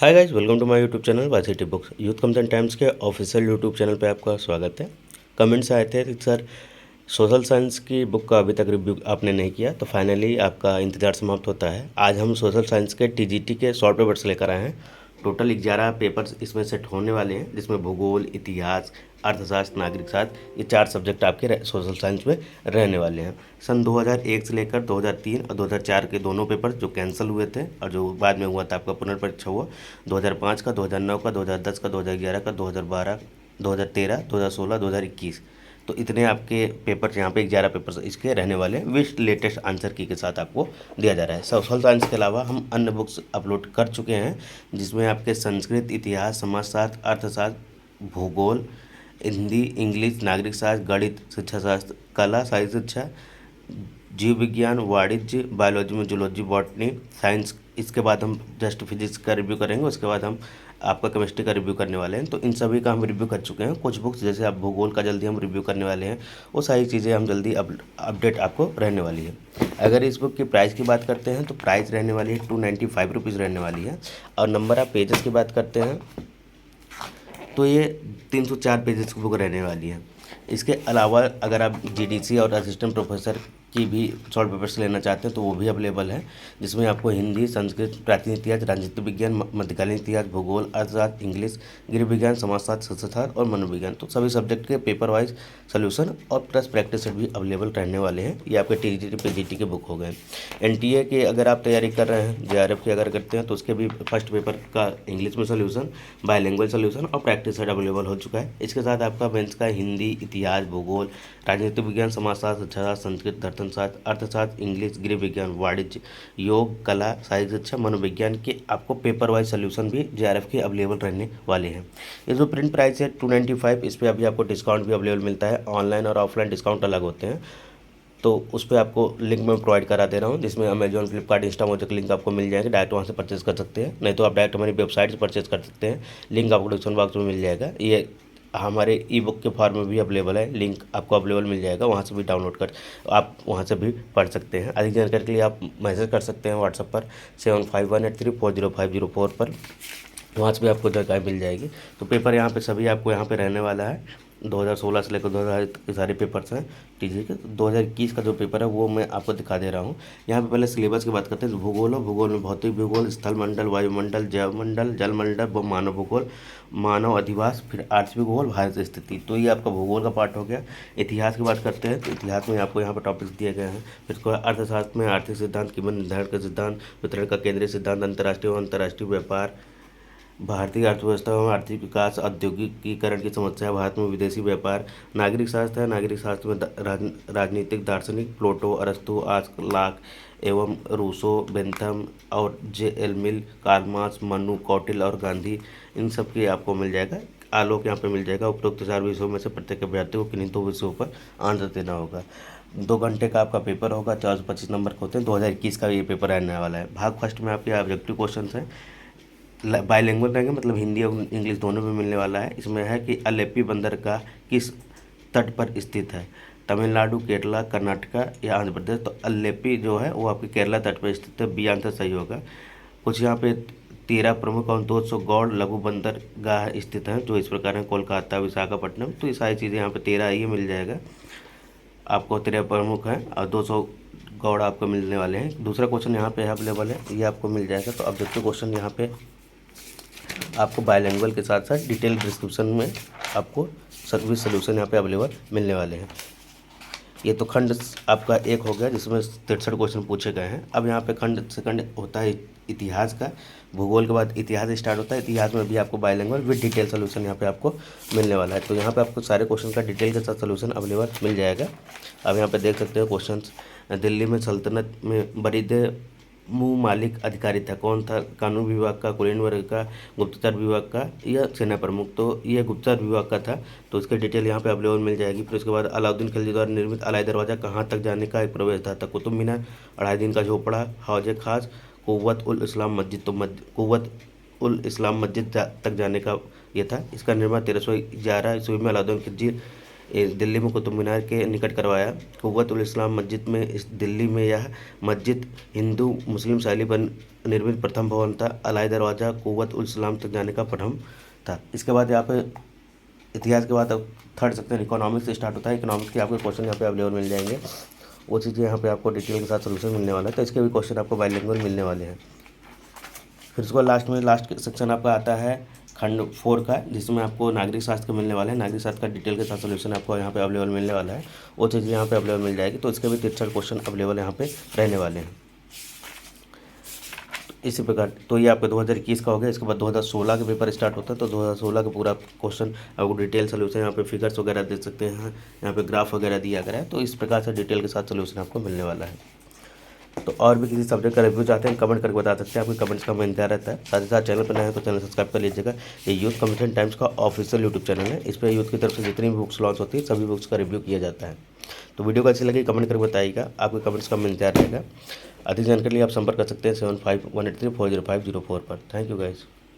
Hi guys, welcome to my YouTube channel वाइसिटी books. Youth consent times के official YouTube channel पे आपका स्वागत है। कमेंट्स आए थे कि सर सोशल साइंस की बुक का अभी तक रिव्यू आपने नहीं किया, तो फाइनली आपका इंतज़ार समाप्त होता है। आज हम सोशल साइंस के टीजीटी के शॉर्ट पेपर्स लेकर आए हैं। टोटल 11 पेपर्स इसमें सेट होने वाले हैं, जिसमें भूगोल, इतिहास, अर्थशास्त्र, नागरिक शास्त्र, ये 4 सब्जेक्ट आपके सोशल साइंस में रहने वाले हैं। सन 2001 से लेकर 2003 और 2004 के दोनों पेपर जो कैंसिल हुए थे और जो बाद में हुआ था आपका पुनर्परीक्षा हुआ, 2005 का, 2009 का, 2010 का, 2011 का, 2012, 2013, 2016, 2021, तो इतने आपके पेपर यहाँ पे 11 पेपर इसके रहने वाले हैं, विथ लेटेस्ट आंसर की के साथ आपको दिया जा रहा है। सोशल साइंस के अलावा हम अन्य बुक्स अपलोड कर चुके हैं, जिसमें आपके संस्कृत, इतिहास, समाजशास्त्र, अर्थशास्त्र, भूगोल, हिंदी, इंग्लिश, नागरिक शास्त्र, गणित, शिक्षा शास्त्र, कला, साहित्य शिक्षा, जीव विज्ञान, वाणिज्य, बायोलॉजी में जूलॉजी, बॉटनी, साइंस, इसके बाद हम जस्ट फिजिक्स का रिव्यू करेंगे, उसके बाद हम आपका केमिस्ट्री का रिव्यू करने वाले हैं। तो इन सभी का हम रिव्यू कर चुके हैं। कुछ बुक्स जैसे आप भूगोल का जल्दी हम रिव्यू करने वाले हैं, वो सारी चीज़ें हम जल्दी अपडेट आपको रहने वाली है। अगर इस बुक की प्राइस की बात करते हैं तो प्राइस रहने वाली है 295 रुपीज़ रहने वाली है। और नंबर ऑफ पेजेस की बात करते हैं तो ये 304 पेजेस की बुक रहने वाली है। इसके अलावा अगर आप जीडीसी और असिस्टेंट प्रोफेसर की भी शॉर्ट पेपर्स लेना चाहते हैं तो वो भी अवेलेबल है, जिसमें आपको हिंदी, संस्कृत, प्राचीन इतिहास, राजनीतिक विज्ञान, मध्यकालीन इतिहास, भूगोल, अर्थशास्त्र, इंग्लिश, गृह विज्ञान, समाजशास्त्र, शिक्षाशास्त्र और मनोविज्ञान, तो सभी सब्जेक्ट के पेपर वाइज सोल्यूशन और प्लस प्रैक्टिस सेट भी अवेलेबल रहने वाले हैं। ये आपके टीजीटी पीजीटी के बुक हो गए। एनटीए के अगर आप तैयारी कर रहे हैं, जेआरएफ की अगर करते हैं तो उसके भी फर्स्ट पेपर का इंग्लिश में सोल्यूशन, बायलैंग्वेज सोल्यूशन और प्रैक्टिस सेट अवेलेबल हो चुका है। इसके साथ आपका मेंस का हिंदी, इतिहास, भूगोल, राजनीतिक विज्ञान, समाजशास्त्र, शिक्षाशास्त्र, संस्कृत, दर्शनशास्त्र, अर्थशास्त्र, इंग्लिश, गृह विज्ञान, वाणिज्य, योग, कला, साहित्य शिक्षा, मनोविज्ञान के आपको पेपर वाइज सोल्यूशन भी जेआरएफ के अवेलेबल रहने वाले हैं। ये जो प्रिंट प्राइस है 295, इस पर अभी आपको डिस्काउंट भी अवेलेबल मिलता है। ऑनलाइन और ऑफलाइन डिस्काउंट अलग होते हैं, तो उस पर आपको लिंक मैं प्रोवाइड करा दे रहा हूँ, जिसमें अमेजॉन, फ्लिपकार्ट, इंस्टामार्ट के लिंक आपको मिल जाएंगे। डायरेक्ट वहाँ से परचेज कर सकते हैं, नहीं तो आप डायरेक्ट हमारी वेबसाइट से परचेज कर सकते हैं। लिंक आपको डिस्क्रिप्शन बॉक्स में मिल जाएगा। ये हमारे ई बुक के फॉर्म में भी अवेलेबल है, लिंक आपको अवेलेबल मिल जाएगा, वहाँ से भी डाउनलोड कर आप वहाँ से भी पढ़ सकते हैं। अधिक जानकारी के लिए आप मैसेज कर सकते हैं व्हाट्सएप पर 7518340504 पर, वहाँ से भी आपको जानकारी मिल जाएगी। तो पेपर यहाँ पे सभी आपको यहाँ पे रहने वाला है। 2016 से लेकर 2000 के सारे पेपर्स हैं टीजी के। 2021 का जो पेपर है वो मैं आपको दिखा दे रहा हूँ। यहाँ पे पहले सिलेबस की बात करते हैं। भूगोल है, भूगोल में भौतिक भूगोल, स्थल मंडल, वायुमंडल, जैवमंडल, जलमंडल, मानव भूगोल, मानव अधिवास, फिर आर्थिक भूगोल, भारत की स्थिति, तो ये आपका भूगोल का पार्ट हो गया। इतिहास की बात करते हैं तो इतिहास में आपको यहाँ पर टॉपिक्स दिए गए हैं। फिर उसके बाद अर्थशास्त्र में आर्थिक सिद्धांत, कीमत निर्धारण का सिद्धांत, वितरण का केंद्रीय सिद्धांत, अंतर्राष्ट्रीय और अंतर्राष्ट्रीय व्यापार, भारतीय अर्थव्यवस्था में आर्थिक विकास, औद्योगिकीकरण की समस्या, भारत में विदेशी व्यापार, नागरिक शास्त्र है। नागरिक शास्त्र में राजनीतिक दार्शनिक प्लेटो, अरस्तु, आस्लाक एवं रूसो, बेंथम और जे एल मिल, कार्ल मार्क्स, मनु, कौटिल्य और गांधी, इन सब की आपको मिल जाएगा। आलोक यहाँ पे मिल जाएगा। उपरोक्त 4 विषयों में से प्रत्येक अभ्यर्थी को किन्हीं 2 विषयों पर आंसर देना होगा। 2 घंटे का आपका पेपर होगा। 425 नंबर के होते हैं। 2021 का ये पेपर रहने वाला है। भाग फर्स्ट में आपके ऑब्जेक्टिव क्वेश्चन हैं, बाईलैंग्वेज रहेंगे, मतलब हिंदी और इंग्लिश दोनों में मिलने वाला है। इसमें है कि अलेप्पी बंदर का किस तट पर स्थित है, तमिलनाडु, केरला, कर्नाटका या आंध्र प्रदेश। तो अलेप्पी जो है वो आपके केरला तट पर स्थित है, बी आंसर सही होगा। कुछ यहाँ पे 13 प्रमुख और 200 गौड़ लघु बंदरगाह स्थित हैं, जो इस प्रकार हैं: कोलकाता, विशाखापट्टनम। तो ये सारी चीज़ें यहाँ पे 13 ये मिल जाएगा आपको। 13 प्रमुख हैं और 200 गौड़ आपको मिलने वाले हैं। दूसरा क्वेश्चन यहाँ पे अवेलेबल है, ये आपको मिल जाएगा। तो ऑब्जेक्टिव क्वेश्चन यहाँ पे आपको बायलैंग्वेज के साथ साथ डिटेल डिस्क्रिप्शन में आपको सर्विस सोल्यूशन यहाँ पे अवेलेबल मिलने वाले हैं। ये तो खंड आपका 1 हो गया, जिसमें 63 क्वेश्चन पूछे गए हैं। अब यहाँ पे खंड सेकंड होता है इतिहास का। भूगोल के बाद इतिहास स्टार्ट होता है। इतिहास में भी आपको बायलैंग्वेज विद डिटेल सोल्यूशन यहाँ पे आपको मिलने वाला है। तो यहाँ पे आपको सारे क्वेश्चन का डिटेल के साथ सोल्यूशन अवेलेबल मिल जाएगा। अब यहाँ पे देख सकते हो क्वेश्चन। दिल्ली में सल्तनत में बरीद मुँह मालिक अधिकारी था, कौन था? कानून विभाग का, कुलीन वर्ग का, गुप्तचर विभाग का या सेना प्रमुख? तो ये गुप्तचर विभाग का था, तो इसकी डिटेल यहाँ पे अवेलेबल मिल जाएगी। फिर उसके बाद अलाउद्दीन खिलजी द्वारा निर्मित अलाई दरवाज़ा कहाँ तक जाने का एक प्रवेश द्वार था? कुतुब मीनार, 2.5 दिन का झोपड़ा, हौज खास, कुव्वत उल इस्लाम मस्जिद। तो कुव्वत उल इस्लाम मस्जिद तक जाने का ये था। इसका निर्माण 1311 ईस्वी में अलाउद्दीन खिलजी दिल्ली में कुतुब मीनार के निकट करवाया। कुव्वत उल इस्लाम मस्जिद में इस दिल्ली में यह मस्जिद हिंदू मुस्लिम शैली पर निर्मित प्रथम भवन था। अलाई दरवाज़ा कुव्वत उल इस्लाम तक जाने का प्रथम था। इसके बाद यहाँ पे इतिहास के बाद अब थर्ड सेक्शन इकोनॉमिक्स से स्टार्ट होता है। इकोनॉमिक्स के आपको क्वेश्चन यहाँ पे अवेलेबल मिल जाएंगे, वो चीज़ें यहाँ पे आपको डिटेल के साथ सोल्यूशन मिलने वाला है। तो इसके भी क्वेश्चन आपको बाइलिंगुअल मिलने वाले हैं। फिर उसके बाद लास्ट सेक्शन आपका आता है खंड 4 का, जिसमें आपको नागरिक शास्त्र के मिलने वाले हैं। नागरिक शास्त्र का डिटेल के साथ सोल्यूशन आपको यहाँ पे अवेलेबल मिलने वाला है, वो चीज़ें यहाँ पे अवेलेबल मिल जाएगी। तो इसके भी 63 क्वेश्चन अवेलेबल यहाँ पे रहने वाले हैं। इसी प्रकार तो ये आपका 2021 का हो गया। इसके बाद 2016 के पेपर स्टार्ट होता है। तो 2016 का पूरा क्वेश्चन आपको डिटेल सोल्यूशन यहाँ पे फिगर्स वगैरह दे सकते हैं, यहाँ पे ग्राफ वगैरह दिया गया है। तो इस प्रकार से डिटेल के साथ सोल्यूशन आपको मिलने वाला है। तो और भी किसी सब्जेक्ट का रिव्यू चाहते हैं कमेंट करके बता सकते हैं, आपके कमेंट्स का हमें इंतजार रहता है। साथ ही साथ चैनल पर नए हैं तो चैनल सब्सक्राइब कर लीजिएगा। ये यूथ कॉम्पिटिशन टाइम्स का ऑफिशियल यूट्यूब चैनल है। इस पर यूथ की तरफ से जितनी भी बुक्स लॉन्च होती है सभी बुक्स का रिव्यू किया जाता है। तो वीडियो को अच्छी लगी कमेंट करके बताइएगा, आपके कमेंट्स का हमें इंतजार रहेगा। अधिक जानकारी के लिए आप संपर्क कर सकते हैं 7518340504 पर। Thank you guys.